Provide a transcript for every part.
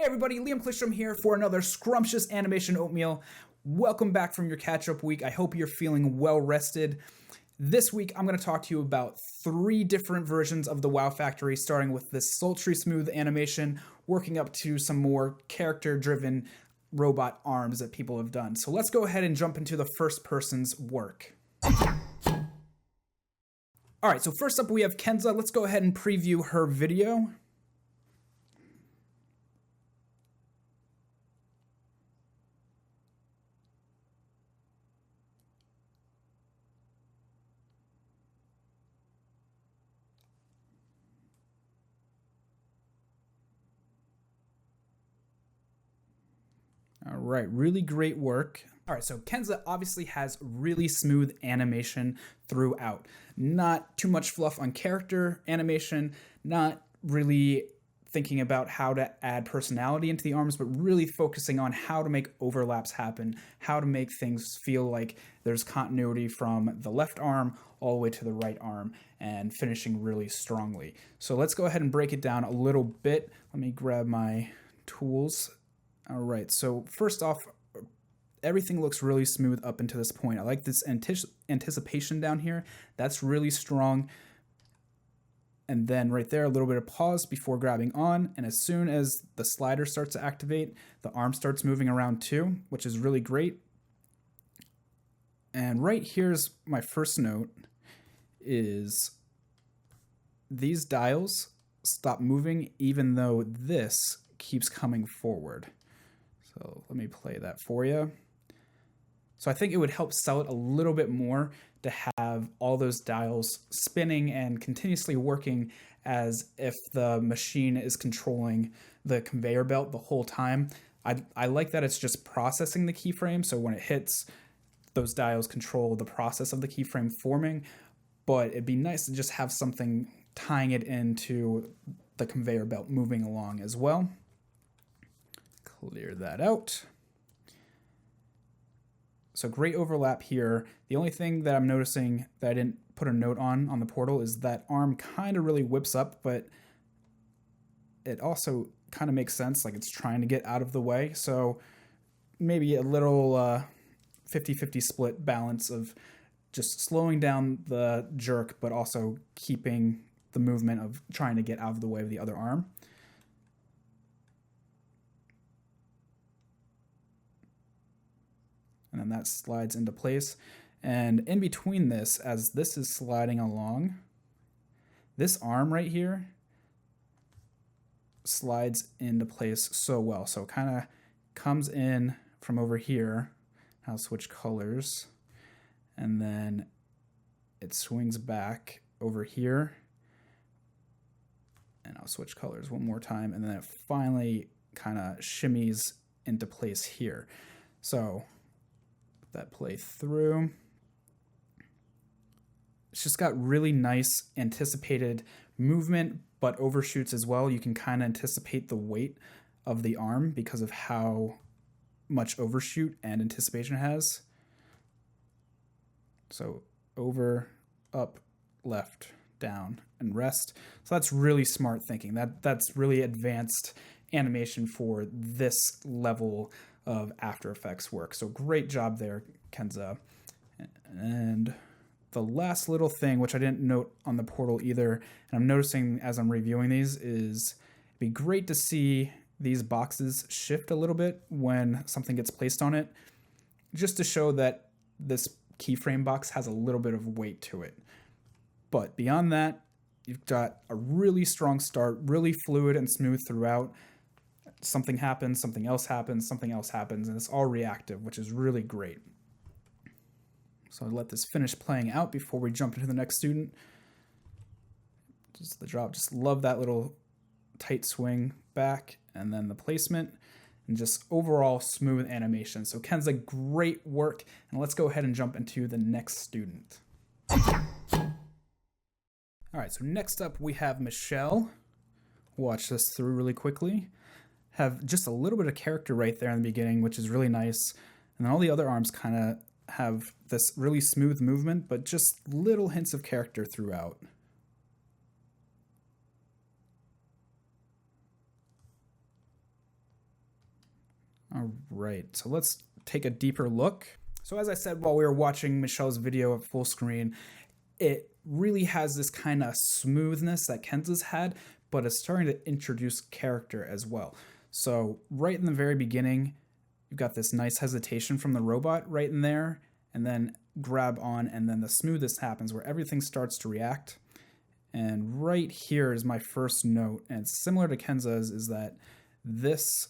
Hey everybody, Liam Klistrom here for another scrumptious animation oatmeal. Welcome back from your catch-up week. I hope you're feeling well rested. This week I'm going to talk to you about 3 different versions of the Wow Factory, starting with this sultry smooth animation, working up to some more character-driven robot arms that people have done. So let's go ahead and jump into the first person's work. Alright, so first up we have Kenza. Let's go ahead and preview her video. All right, really great work. All right, so Kenza obviously has really smooth animation throughout. Not too much fluff on character animation, not really thinking about how to add personality into the arms, but really focusing on how to make overlaps happen, how to make things feel like there's continuity from the left arm all the way to the right arm, and finishing really strongly. So let's go ahead and break it down a little bit. Let me grab my tools. All right, so first off, everything looks really smooth up until this point. I like this anticipation down here. That's really strong. And then right there, a little bit of pause before grabbing on. And as soon as the slider starts to activate, the arm starts moving around too, which is really great. And right here's my first note is these dials stop moving even though this keeps coming forward. So let me play that for you. So I think it would help sell it a little bit more to have all those dials spinning and continuously working as if the machine is controlling the conveyor belt the whole time. I like that it's just processing the keyframe, so when it hits, those dials control the process of the keyframe forming, but it'd be nice to just have something tying it into the conveyor belt moving along as well. Clear that out. So great overlap here. The only thing that I'm noticing that I didn't put a note on the portal is that arm kind of really whips up, but it also kind of makes sense, like it's trying to get out of the way. So maybe a little 50-50 split balance of just slowing down the jerk, but also keeping the movement of trying to get out of the way of the other arm. And then that slides into place. And in between this, as this is sliding along, this arm right here slides into place so well. So it kind of comes in from over here. I'll switch colors. And then it swings back over here. And I'll switch colors one more time. And then it finally kind of shimmies into place here. So that play through. It's just got really nice anticipated movement, but overshoots as well. You can kind of anticipate the weight of the arm because of how much overshoot and anticipation it has. So over, up, left, down, and rest. So that's really smart thinking. That's really advanced animation for this level of After Effects work. So great job there, Kenza. And the last little thing, which I didn't note on the portal either, and I'm noticing as I'm reviewing these, is it'd be great to see these boxes shift a little bit when something gets placed on it, just to show that this keyframe box has a little bit of weight to it. But beyond that, you've got a really strong start, really fluid and smooth throughout. Something happens, something else happens, something else happens, and it's all reactive, which is really great. So I'll let this finish playing out before we jump into the next student. Just the drop, just love that little tight swing back, and then the placement, and just overall smooth animation. So Kenza, great work, and let's go ahead and jump into the next student. All right, so next up we have Michelle. Watch this through really quickly. Have just a little bit of character right there in the beginning, which is really nice. And then all the other arms kind of have this really smooth movement, but just little hints of character throughout. All right, so let's take a deeper look. So as I said while we were watching Michelle's video at full screen, it really has this kind of smoothness that Kenza's had, but it's starting to introduce character as well. So right in the very beginning, you've got this nice hesitation from the robot right in there, and then grab on, and then the smoothest happens where everything starts to react. And right here is my first note, and it's similar to Kenza's, is that this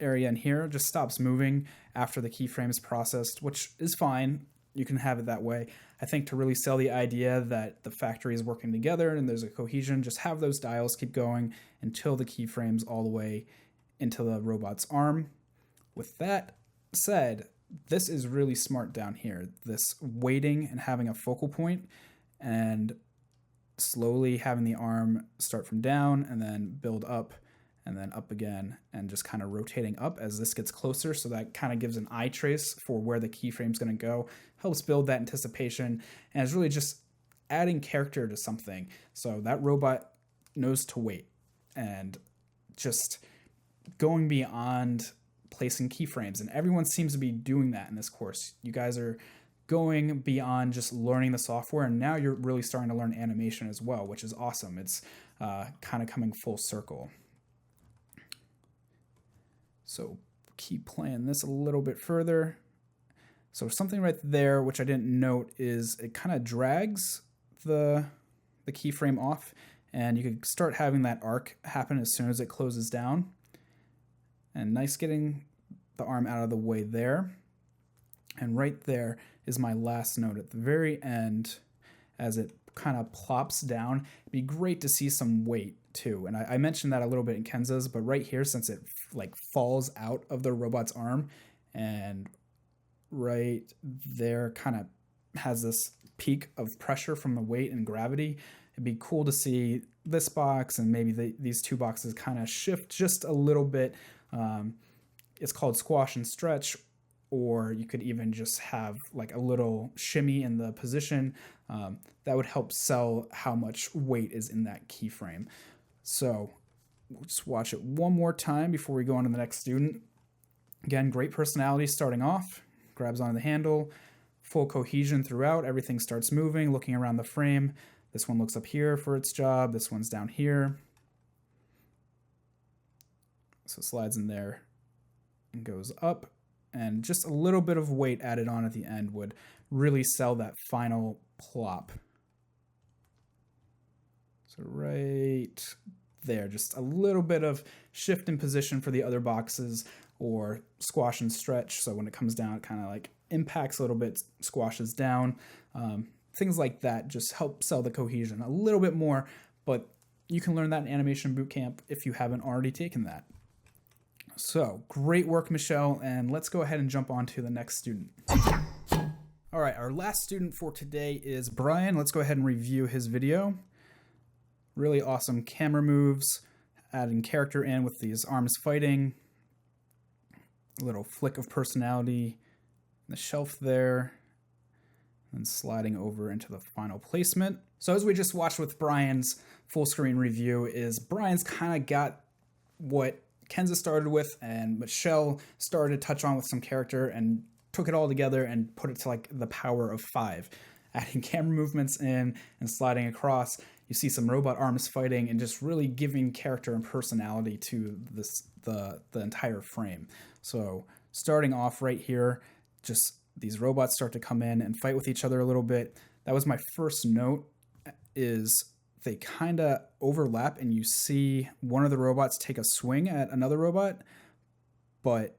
area in here just stops moving after the keyframe is processed, which is fine. You can have it that way. I think to really sell the idea that the factory is working together and there's a cohesion, just have those dials keep going until the keyframe's all the way into the robot's arm. With that said, this is really smart down here. This waiting and having a focal point and slowly having the arm start from down and then build up and then up again, and just kind of rotating up as this gets closer. So that kind of gives an eye trace for where the keyframe's going to go, helps build that anticipation, and is really just adding character to something. So that robot knows to wait, and just going beyond placing keyframes. And everyone seems to be doing that in this course. You guys are going beyond just learning the software, and now you're really starting to learn animation as well, which is awesome. It's kind of coming full circle. So keep playing this a little bit further. So something right there, which I didn't note, is it kind of drags the keyframe off, and you could start having that arc happen as soon as it closes down. And nice getting the arm out of the way there. And right there is my last note at the very end as it kind of plops down. It'd be great to see some weight too. And I mentioned that a little bit in Kenza's, but right here, since it like falls out of the robot's arm and right there kind of has this peak of pressure from the weight and gravity, it'd be cool to see this box and maybe these two boxes kind of shift just a little bit. It's called squash and stretch, or you could even just have like a little shimmy in the position. That would help sell how much weight is in that keyframe. So we'll just watch it one more time before we go on to the next student. Again, great personality starting off, grabs onto the handle, full cohesion throughout, everything starts moving, looking around the frame. This one looks up here for its job, this one's down here. So it slides in there and goes up, and just a little bit of weight added on at the end would really sell that final plop. So right there, just a little bit of shift in position for the other boxes, or squash and stretch. So when it comes down, it kind of like impacts a little bit, squashes down. Things like that just help sell the cohesion a little bit more, but you can learn that in Animation Bootcamp if you haven't already taken that. So great work, Michelle, and let's go ahead and jump on to the next student. All right, our last student for today is Brian. Let's go ahead and review his video. Really awesome camera moves, adding character in with these arms fighting. A little flick of personality, the shelf there, and sliding over into the final placement. So as we just watched with Brian's full screen review, is Brian's kind of got what Kenza started with and Michelle started to touch on with some character, and took it all together and put it to like the power of 5. Adding camera movements in and sliding across. You see some robot arms fighting and just really giving character and personality to the entire frame. So starting off right here, just these robots start to come in and fight with each other a little bit. That was my first note, is they kind of overlap and you see one of the robots take a swing at another robot, but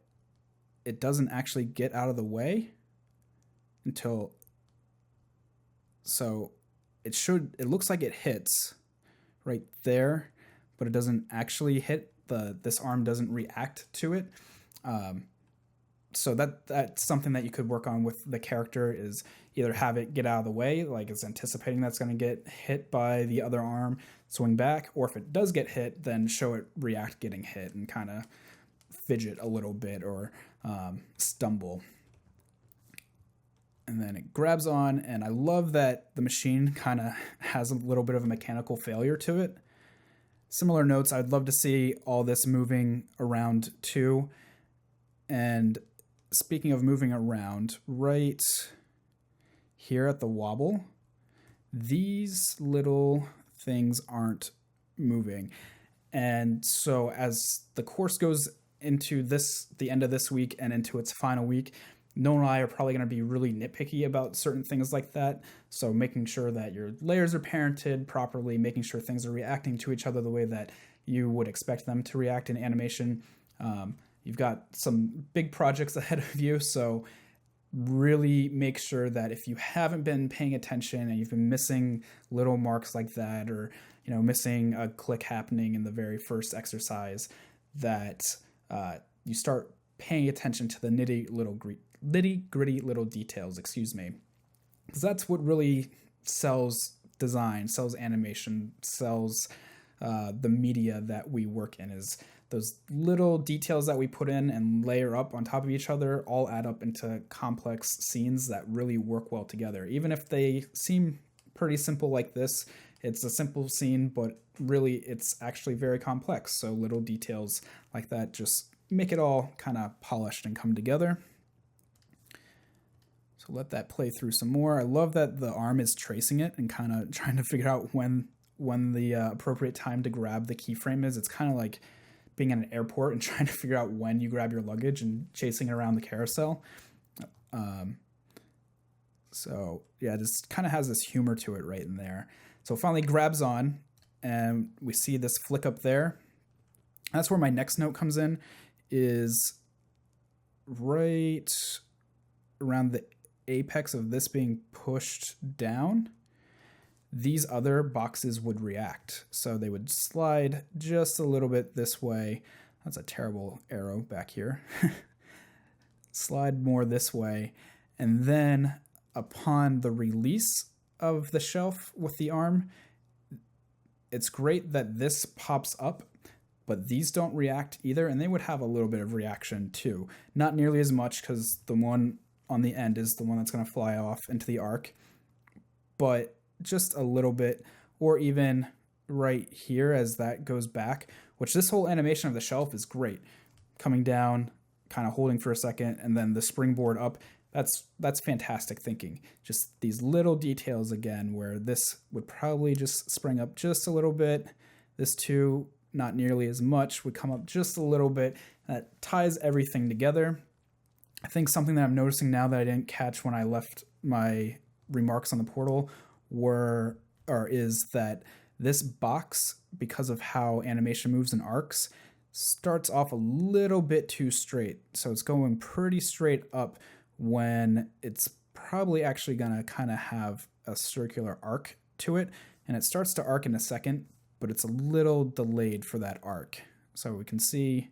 it doesn't actually get out of the way until... So it looks like it hits right there, but it doesn't actually hit. This arm doesn't react to it. So that's something that you could work on with the character, is either have it get out of the way, like it's anticipating that's going to get hit by the other arm, swing back, or if it does get hit, then show it react getting hit and kind of fidget a little bit or stumble. And then it grabs on, and I love that the machine kind of has a little bit of a mechanical failure to it. Similar notes, I'd love to see all this moving around too. And speaking of moving around, right here at the wobble, these little things aren't moving. And so as the course goes into the end of this week and into its final week, Noah and I are probably going to be really nitpicky about certain things like that. So making sure that your layers are parented properly, making sure things are reacting to each other the way that you would expect them to react in animation. You've got some big projects ahead of you, so really make sure that if you haven't been paying attention and you've been missing little marks like that, or missing a click happening in the very first exercise, that you start paying attention to the nitty gritty little details, because that's what really sells design, sells animation, sells the media that we work in, is those little details that we put in and layer up on top of each other all add up into complex scenes that really work well together. Even if they seem pretty simple like this, it's a simple scene, but really it's actually very complex. So little details like that just make it all kind of polished and come together. So let that play through some more. I love that the arm is tracing it and kind of trying to figure out when the appropriate time to grab the keyframe is. It's kind of like being in an airport and trying to figure out when you grab your luggage and chasing it around the carousel. So yeah, this kind of has this humor to it right in there. So it finally grabs on, and we see this flick up there. That's where my next note comes in, is right around the apex of this being pushed down. These other boxes would react. So they would slide just a little bit this way. That's a terrible arrow back here. Slide more this way. And then upon the release of the shelf with the arm, it's great that this pops up, but these don't react either. And they would have a little bit of reaction too. Not nearly as much, because the one on the end is the one that's going to fly off into the arc. But just a little bit, or even right here as that goes back, which this whole animation of the shelf is great. Coming down, kind of holding for a second, and then the springboard up. That's fantastic thinking. Just these little details again, where this would probably just spring up just a little bit. This too, not nearly as much, would come up just a little bit. That ties everything together. I think something that I'm noticing now that I didn't catch when I left my remarks on the portal is that this box, because of how animation moves in arcs, starts off a little bit too straight. So it's going pretty straight up when it's probably actually going to kind of have a circular arc to it. And it starts to arc in a second, but it's a little delayed for that arc. So we can see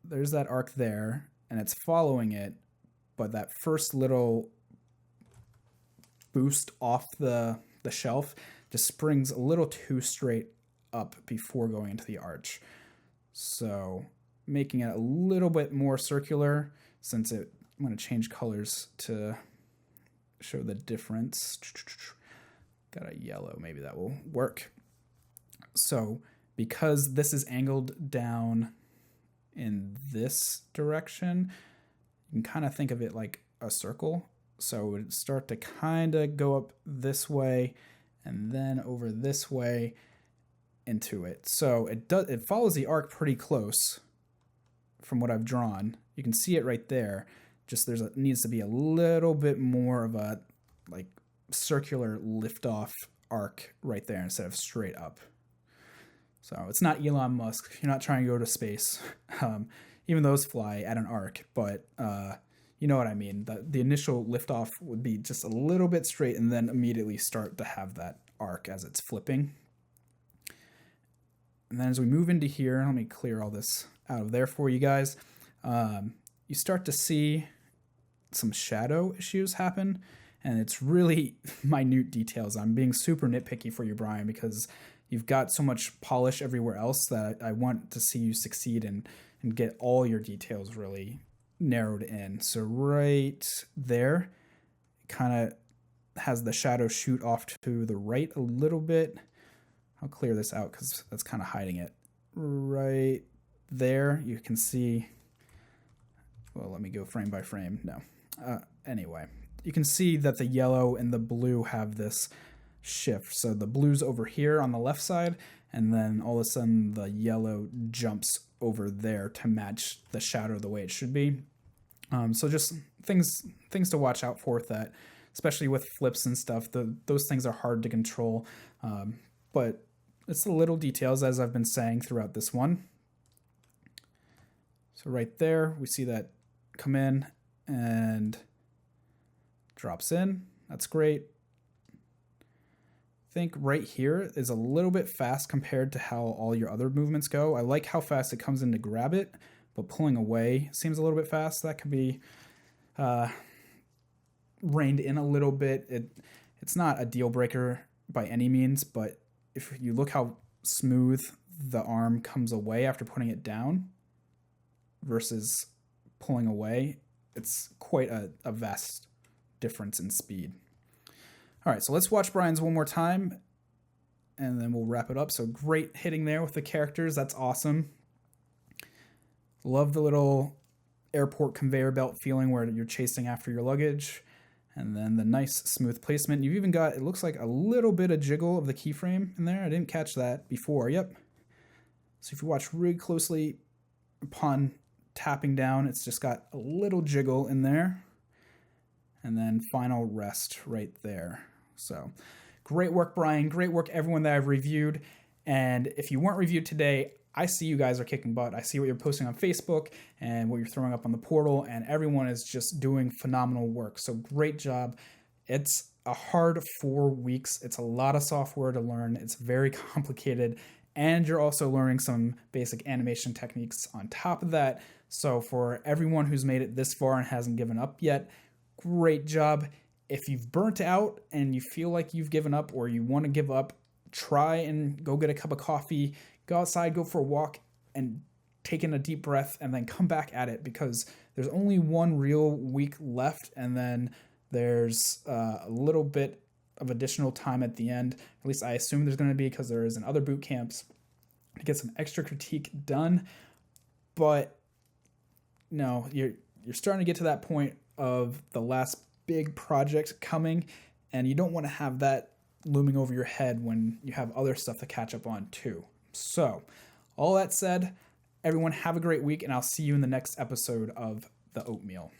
there's that arc there, and it's following it, but that first little boost off the shelf just springs a little too straight up before going into the arch. So making it a little bit more circular, since I'm going to change colors to show the difference. Got a yellow, maybe that will work. So because this is angled down in this direction, you can kind of think of it like a circle. So it would start to kind of go up this way and then over this way into it. So it follows the arc pretty close from what I've drawn. You can see it right there. Just needs to be a little bit more of a like circular liftoff arc right there instead of straight up. So it's not Elon Musk. You're not trying to go to space. Even those fly at an arc, but you know what I mean. The initial liftoff would be just a little bit straight and then immediately start to have that arc as it's flipping. And then as we move into here, let me clear all this out of there for you guys. You start to see some shadow issues happen, and it's really minute details. I'm being super nitpicky for you, Brian, because you've got so much polish everywhere else that I want to see you succeed and get all your details really narrowed in. So right there, kind of has the shadow shoot off to the right a little bit. I'll clear this out because that's kind of hiding it. Right there, you can see Well, let me go frame by frame. No. Anyway, you can see that the yellow and the blue have this shift. So the blue's over here on the left side, and then all of a sudden the yellow jumps over there to match the shadow the way it should be. So just things to watch out for with that, especially with flips and stuff. Those things are hard to control, but it's the little details, as I've been saying throughout this one. So right there, we see that come in and drops in. That's great. I think right here is a little bit fast compared to how all your other movements go. I like how fast it comes in to grab it, but pulling away seems a little bit fast. That could be reined in a little bit. It's not a deal breaker by any means, but if you look how smooth the arm comes away after putting it down versus pulling away, it's quite a vast difference in speed. All right, so let's watch Brian's one more time, and then we'll wrap it up. So great hitting there with the characters. That's awesome. Love the little airport conveyor belt feeling where you're chasing after your luggage. And then the nice smooth placement. You've even got, it looks like a little bit of jiggle of the keyframe in there. I didn't catch that before. Yep. So if you watch really closely upon tapping down, it's just got a little jiggle in there. And then final rest right there. So great work, Brian. Great work, everyone that I've reviewed. And if you weren't reviewed today, I see you guys are kicking butt. I see what you're posting on Facebook and what you're throwing up on the portal, and everyone is just doing phenomenal work. So great job. It's a hard 4 weeks. It's a lot of software to learn. It's very complicated, and you're also learning some basic animation techniques on top of that. So for everyone who's made it this far and hasn't given up yet, great job. If you've burnt out and you feel like you've given up or you want to give up, try and go get a cup of coffee, go outside, go for a walk, and take in a deep breath, and then come back at it, because there's only one real week left, and then there's a little bit of additional time at the end. At least I assume there's going to be, because there is in other boot camps, to get some extra critique done. But no, you're starting to get to that point of the last big project coming, and you don't want to have that looming over your head when you have other stuff to catch up on too. So, all that said, everyone have a great week, and I'll see you in the next episode of The Oatmeal.